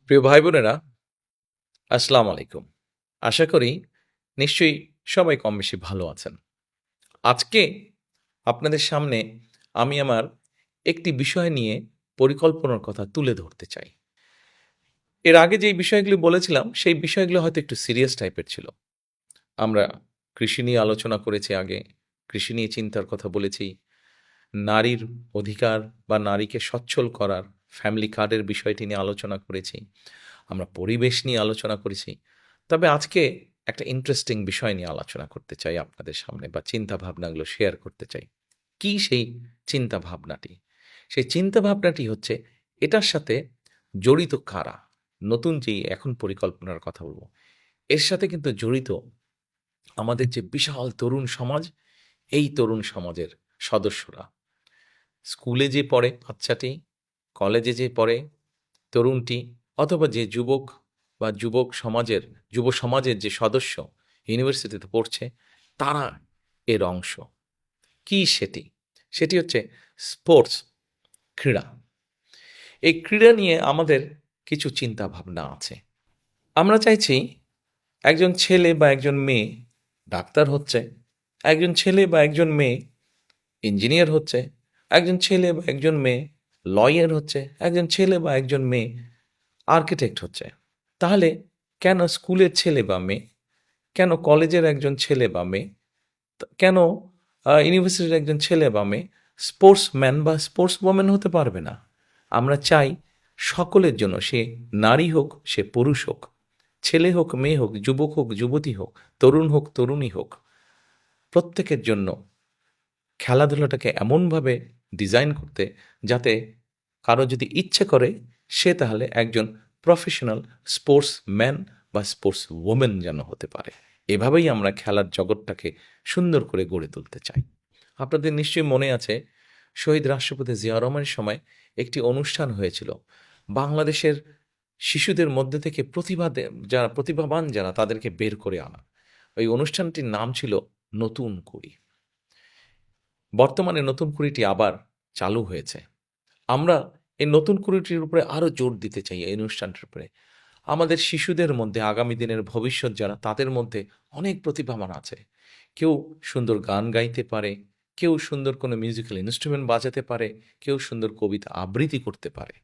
প্রিয় ভাই বোনেরা, আসসালামু আলাইকুম। আশা করি নিশ্চয়ই সবাই কম বেশি ভালো আছেন। আজকে আপনাদের সামনে আমি আমার একটি বিষয় নিয়ে পরিকল্পনার কথা তুলে ধরতে চাই। এর আগে যেই বিষয়গুলি বলেছিলাম, সেই বিষয়গুলো হয়তো একটু সিরিয়াস টাইপের ছিল। আমরা কৃষি নিয়ে আলোচনা করেছি আগে, কৃষি নিয়ে চিন্তার কথা বলেছি, নারীর অধিকার বা নারীকে সচ্ছল করার ফ্যামিলি কার্ডের বিষয়টি নিয়ে আলোচনা করেছি। আমরা পরিবেশ নিয়ে আলোচনা করেছি। তবে আজকে একটা ইন্টারেস্টিং বিষয় নিয়ে আলোচনা করতে চাই আপনাদের সামনে বা চিন্তা ভাবনাগুলো শেয়ার করতে চাই। কি সেই চিন্তা ভাবনাটি? সেই চিন্তা ভাবনাটি হচ্ছে এটার সাথে জড়িত কারা? নতুন যেই এখন পরিকল্পনার কথা বলব, এর সাথে কিন্তু জড়িত আমাদের যে বিশাল তরুণ সমাজ, এই তরুণ সমাজের সদস্যরা। স্কুলে যে পড়ে বাচ্চাটি, কলেজে যে পড়ে তরুণটি, অথবা যে যুবক বা যুব সমাজের যে সদস্য ইউনিভার্সিটিতে পড়ছে, তারা এর অংশ। কি সেটি? সেটি হচ্ছে স্পোর্টস, ক্রীড়া। এই ক্রীড়া নিয়ে আমাদের কিছু চিন্তা ভাবনা আছে। আমরা চাইছি একজন ছেলে বা একজন মেয়ে ডাক্তার হচ্ছে, একজন ছেলে বা একজন মেয়ে ইঞ্জিনিয়ার হচ্ছে, একজন ছেলে বা একজন মেয়ে লয়ার হচ্ছে, একজন ছেলে বা একজন মেয়ে আর্কিটেক্ট হচ্ছে। তাহলে কেন স্কুলের ছেলে বা মেয়ে, কেন কলেজের একজন ছেলে বা মেয়ে, কেন ইউনিভার্সিটির একজন ছেলে বা মেয়ে স্পোর্টসম্যান বা স্পোর্টস ওম্যান হতে পারবে না? আমরা চাই সকলের জন্য, সে নারী হোক, সে পুরুষ হোক, ছেলে হোক, মেয়ে হোক, যুবক হোক, যুবতী হোক, তরুণ হোক, তরুণী হোক, প্রত্যেকের জন্য খেলাধুলাটাকে এমনভাবে ডিজাইন করতে, যাতে কারো যদি ইচ্ছে করে, সে তাহলে একজন প্রফেশনাল স্পোর্টসম্যান বা স্পোর্টস ওমেন যেন হতে পারে। এভাবেই আমরা খেলার জগৎটাকে সুন্দর করে গড়ে তুলতে চাই। আপনাদের নিশ্চয়ই মনে আছে, শহীদ রাষ্ট্রপতি জিয়া রহমানের সময় একটি অনুষ্ঠান হয়েছিল। বাংলাদেশের শিশুদের মধ্যে থেকে প্রতিভাবান যারা, তাদেরকে বের করে আনা। ওই অনুষ্ঠানটির নাম ছিল নতুন কুড়ি। বর্তমানে নতুন কুড়িটি আবার চালু হয়েছে। আমরা এই নতুন কুড়িটির উপরে আরও জোর দিতে চাই, এই অনুষ্ঠানটির উপরে। আমাদের শিশুদের মধ্যে, আগামী দিনের ভবিষ্যৎ যারা, তাদের মধ্যে অনেক প্রতিভাবান আছে। কেউ সুন্দর গান গাইতে পারে, কেউ সুন্দর কোনো মিউজিক্যাল ইনস্ট্রুমেন্ট বাজাতে পারে, কেউ সুন্দর কবিতা আবৃত্তি করতে পারে।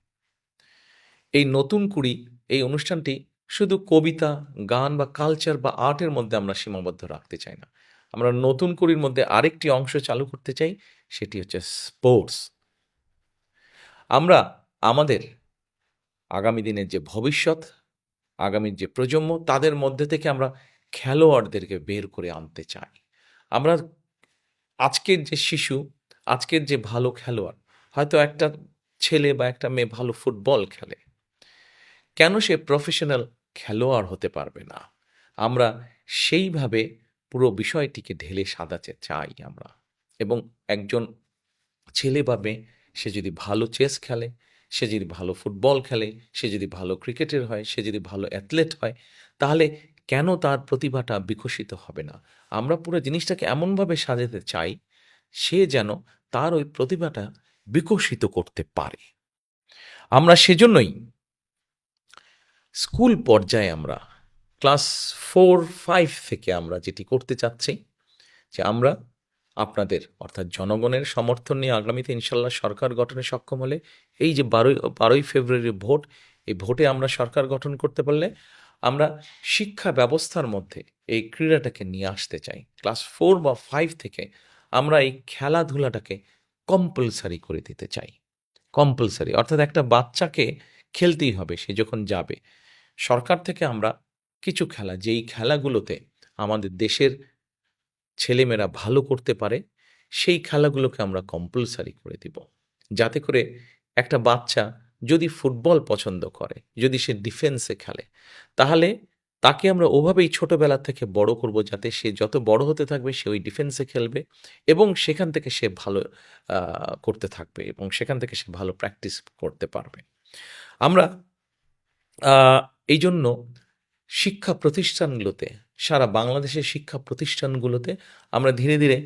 এই নতুন কুড়ি, এই অনুষ্ঠানটি শুধু কবিতা, গান বা কালচার বা আর্টের মধ্যে আমরা সীমাবদ্ধ রাখতে চাই না। আমরা নতুন কুড়ির মধ্যে আরেকটি অংশ চালু করতে চাই, সেটি হচ্ছে স্পোর্টস। আমরা আমাদের আগামী দিনের যে ভবিষ্যৎ, আগামীর যে প্রজন্ম, তাদের মধ্যে থেকে আমরা খেলোয়াড়দেরকে বের করে আনতে চাই। আমরা আজকের যে শিশু, আজকের যে ভালো খেলোয়াড়, হয়তো একটা ছেলে বা একটা মেয়ে ভালো ফুটবল খেলে, কেন সে প্রফেশনাল খেলোয়াড় হতে পারবে না? আমরা সেইভাবে পুরো বিষয়টিকে ঢেলে সাজাতে চাই আমরা। এবং একজন ছেলে বা মেয়ে, সে যদি ভালো চেস খেলে, সে যদি ভালো ফুটবল খেলে, সে যদি ভালো ক্রিকেটার হয়, সে যদি ভালো অ্যাথলেট হয়, তাহলে কেন তার প্রতিভাটা বিকশিত হবে না? আমরা পুরো জিনিসটাকে এমনভাবে সাজাতে চাই, সে যেন তার ওই প্রতিভাটা বিকশিত করতে পারে। আমরা সেজন্যই স্কুল পর্যায়ে আমরা ক্লাস 4-5 থেকে আমরা যেটি করতে চাচ্ছি, যে আমরা আপনাদের অর্থাৎ জনগণের সমর্থন নিয়ে আগামীতে ইনশাল্লাহ সরকার গঠনে সক্ষম হলে, এই যে 12ই ফেব্রুয়ারি ভোট, এই ভোটে আমরা সরকার গঠন করতে পারলে আমরা শিক্ষা ব্যবস্থার মধ্যে এই ক্রীড়াটাকে নিয়ে আসতে চাই। ক্লাস 4 বা 5 থেকে আমরা এই খেলাধুলাটাকে কম্পালসারি করে দিতে চাই। কম্পালসারি অর্থাৎ একটা বাচ্চাকে খেলতেই হবে সে যখন যাবে। সরকার থেকে আমরা কিছু খেলা, যেই খেলাগুলোতে আমাদের দেশের ছেলেমেয়েরা ভালো করতে পারে, সেই খেলাগুলোকে আমরা কম্পালসারি করে দিব। যাতে করে একটা বাচ্চা যদি ফুটবল পছন্দ করে, যদি সে ডিফেন্সে খেলে, তাহলে তাকে আমরা ওভাবেই ছোটবেলা থেকে বড় করব, যাতে সে যত বড় হতে থাকবে সে ওই ডিফেন্সে খেলবে এবং সেখান থেকে সে ভালো করতে থাকবে এবং সেখান থেকে সে ভালো প্র্যাকটিস করতে পারবে। আমরা আ এইজন্য শিক্ষা প্রতিষ্ঠানগুলোতে, সারা বাংলাদেশের শিক্ষা প্রতিষ্ঠানগুলোতে আমরা ধীরে, ধীরে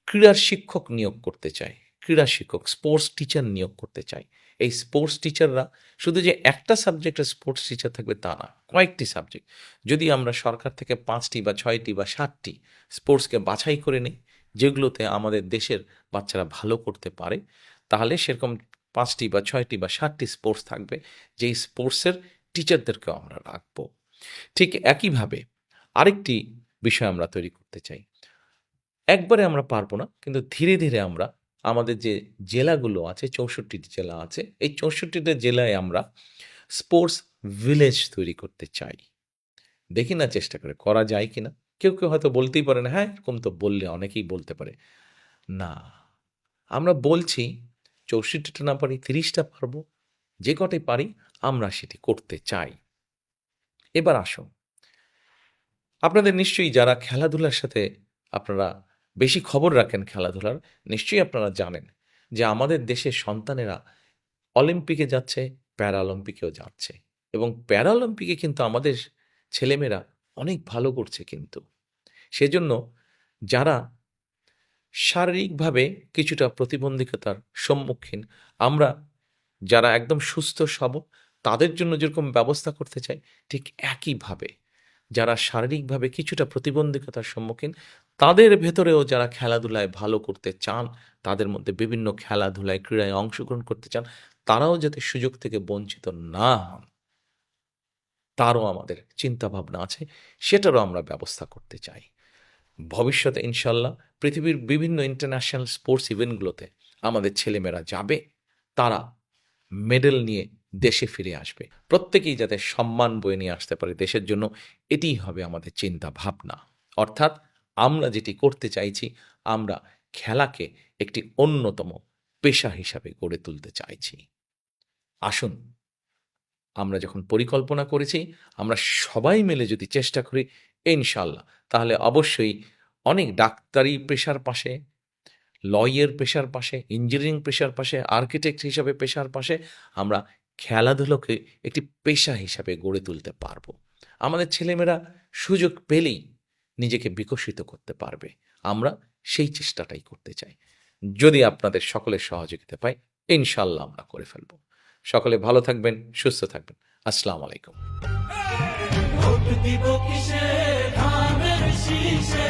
ক্রীড়ার শিক্ষক নিয়োগ করতে চাই। ক্রীড়া শিক্ষক, স্পোর্টস টিচার নিয়োগ করতে চাই। এই স্পোর্টস টিচাররা শুধু যে একটা সাবজেক্টের স্পোর্টস টিচার থাকবে তা না, কয়েকটি সাবজেক্ট। যদি আমরা সরকার থেকে 5টি বা 6টি বা 7টি স্পোর্টসকে বাছাই করে নিই, যেগুলোতে আমাদের দেশের বাচ্চারা ভালো করতে পারে, তাহলে সেরকম 5টি বা 6টি বা 7টি স্পোর্টস থাকবে, যেই স্পোর্টসের টিচারদেরকেও আমরা রাখবো। ঠিক একইভাবে আরেকটি বিষয় আমরা তৈরি করতে চাই। একবারে আমরা পারবো না, কিন্তু ধীরে ধীরে আমরা আমাদের যে জেলাগুলো আছে, 64টি জেলা আছে, এই 64টা জেলায় আমরা স্পোর্টস ভিলেজ তৈরি করতে চাই। দেখি না চেষ্টা করে করা যায় কিনা। কেউ কেউ হয়তো বলতেই পারে না, হ্যাঁ এরকম তো বললে অনেকেই বলতে পারে। না, আমরা বলছি 64টা না পারি 30টা পারবো, যে কটাই পারি আমরা সেটি করতে চাই। এবার আসুন, আপনাদের নিশ্চয়ই যারা খেলাধুলার সাথে আপনারা বেশি খবর রাখেন খেলাধুলার, নিশ্চয়ই আপনারা জানেন যে আমাদের দেশের সন্তানেরা অলিম্পিকে যাচ্ছে, প্যারাঅলিম্পিকেও যাচ্ছে, এবং প্যারাঅলিম্পিকে কিন্তু আমাদের ছেলেমেয়েরা অনেক ভালো করছে কিন্তু। সেজন্য যারা শারীরিকভাবে কিছুটা প্রতিবন্ধকতার সম্মুখীন, আমরা যারা একদম সুস্থ সবল তাদের জন্য যেরকম ব্যবস্থা করতে চাই, ঠিক একইভাবে যারা শারীরিকভাবে কিছুটা প্রতিবন্ধকতার সম্মুখীন, তাদের ভেতরেও যারা খেলাধুলায় ভালো করতে চান, তাদের মধ্যে বিভিন্ন খেলাধুলায় ক্রীড়ায় অংশগ্রহণ করতে চান, তারাও যাতে সুযোগ থেকে বঞ্চিত না হন, তারও আমাদের চিন্তাভাবনা আছে, সেটারও আমরা ব্যবস্থা করতে চাই। ভবিষ্যতে ইনশাল্লাহ পৃথিবীর বিভিন্ন ইন্টারন্যাশনাল স্পোর্টস ইভেন্টগুলোতে আমাদের ছেলেমেয়েরা যাবে, তারা মেডেল নিয়ে দেশে ফিরে আসবে, প্রত্যেকেই যাতে সম্মান বয়ে নিয়ে আসতে পারে দেশের জন্য, এটিই হবে আমাদের চিন্তা ভাবনা। অর্থাৎ আমরা যেটি করতে চাইছি, আমরা খেলাকে একটি অন্যতম পেশা হিসাবে গড়ে তুলতে চাইছি। আসুন, আমরা যখন পরিকল্পনা করেছি, আমরা সবাই মিলে যদি চেষ্টা করি ইনশাল্লাহ, তাহলে অবশ্যই অনেক ডাক্তারি পেশার পাশে, লয়ের পেশার পাশে, ইঞ্জিনিয়ারিং পেশার পাশে, আর্কিটেক্ট হিসাবে পেশার পাশে আমরা খেলাধুলোকে একটি পেশা হিসাবে গড়ে তুলতে পারবো। আমাদের ছেলেমেয়েরা সুযোগ পেলেই নিজেকে বিকশিত করতে পারবে। আমরা সেই চেষ্টাটাই করতে চাই। যদি আপনাদের সকলের সহযোগিতা পাই, ইনশাল্লাহ আমরা করে ফেলব। সকলে ভালো থাকবেন, সুস্থ থাকবেন। আসসালামু আলাইকুম। ভোট দিব কিসে ধানের শীষে